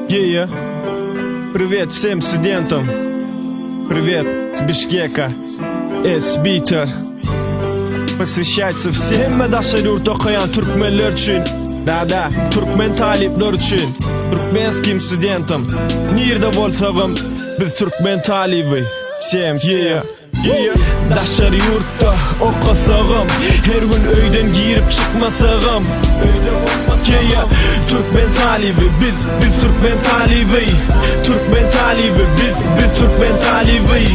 Yeah. Привет всем студентам. Привет с Бишкека. S-Beater. Посвящается всем Медашар yurt okuyan Türkmenler için. Da, Türkmen talipler için. Türkmenskim studentim. Nerede bolsağım biz Türkmen talibi. Всем yeah. Daşar yurtta okasağım. Her gün öyden girip çıkmasağım. Yeah. Türkmen talibi biz Türkmen talibi. Türkmen talibi biz Türkmen talibi.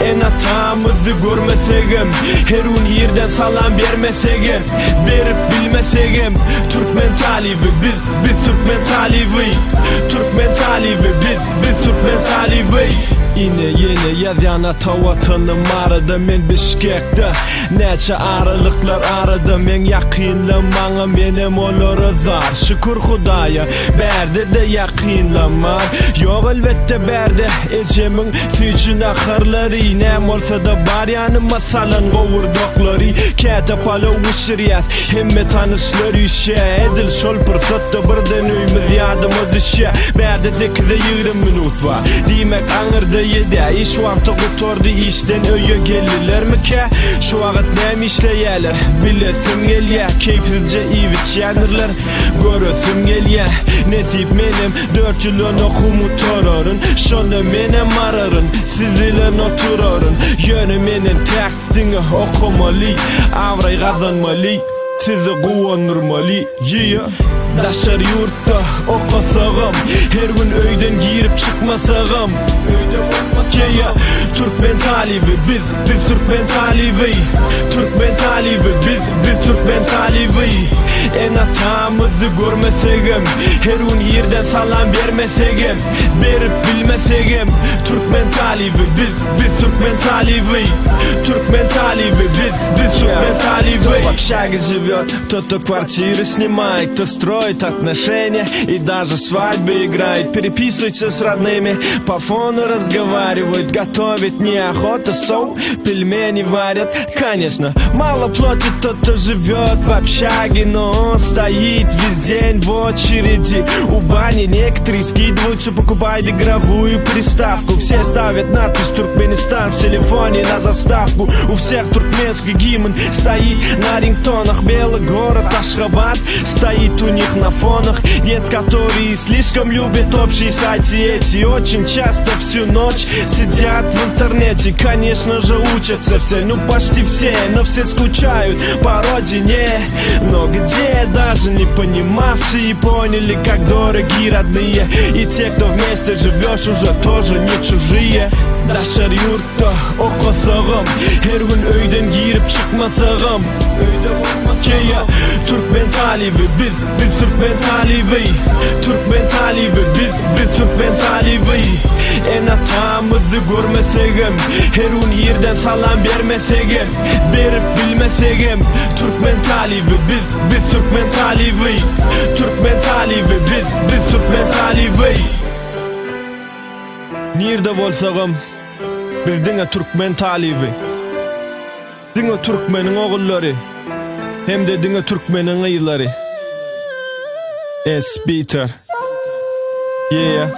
En atamızı görmesegem, her gün yerden salam vermesegem, verip bilmesegem. Türkmen talibi biz Türkmen talibi. Türkmen talibi biz Türkmen talibi. Yine yazyan ata vatanım aradı men Bişkek'te. Neçe aralıklar aradı men yakınlamana menem olur zar. Şükür Hudaya berdi de yakınlamar. Yok elbette berdi ecemin sücün ahırları. Nem olsa da bar yanıma salan kovurdokları. Ketapalı uşriyat hemme tanışlar işe. Edil şol fırsatta birden üymüz yardımı düşe. Berdi 8-20 minut var demek anırdı. İş vakti kutordu işten öye gelirler mi ki? Şu vakit nem işleyeler bilesim gelye. Keyfizce ivit yanırlar görüsüm gelye. Nesip menem 4 yılın okumu tororun. Şonu menem ararın siz ile oturorun. Yönü menem takdini okumalı. Avray kazanmalı sizi kuvandırmalı. Yeah. Daşar yurtta okasağım. Her gün öyden girip çıkmasağım. Yeah. Türkmen talibi biz Türkmen talibi. Türkmen talibi biz Türkmen talibi. En atamızı görmesegem, her gün yerden salam vermesegem, verip bilmesegem. Türkmen talibi biz Türkmen talibi. Türkmen talibi biz Türkмен talibi. Кто в общаге живет, кто квартиры снимает, кто строит отношения и даже свадьбы играет. Переписывается с родными, по фону разговаривают. Готовить неохота, соу, пельмени варят. Конечно, мало платит тот, кто живет в общаге, но он стоит весь день в очереди. У бани некоторые скидываются, покупают игровую приставку. Все ставят надпись «Туркменистан» в телефоне на заставку. У всех туркменский гимн стоит на рингтонах. Белый город Ашхабад стоит у них на фонах. Есть которые слишком любят общие сайты эти. Очень часто всю ночь сидят в интернете. Конечно же учатся все, ну почти все, но все скучают по родине. Но где даже не понимавшие поняли, как дороги родные. И те, кто вместе живешь, уже тоже не чужие. Daşar yurtta okasağım. Her gün öyden girip çıkmasağım. Yeah. Türkmen talibi biz Türkmen talibi. Türkmen talibi biz Türkmen talibi. En atamızı görmesegem, her gün yerden salam vermesegem, verip bilmesegem. Türkmen talibi biz Türkmen talibi. Türkmen talibi biz Türkmen talibi. Nerede bolsağım biz dine Türkmen talibi. Dine Türkmenin oğulları, hem de dine Türkmenin ayıları. S-Beater. Yeah.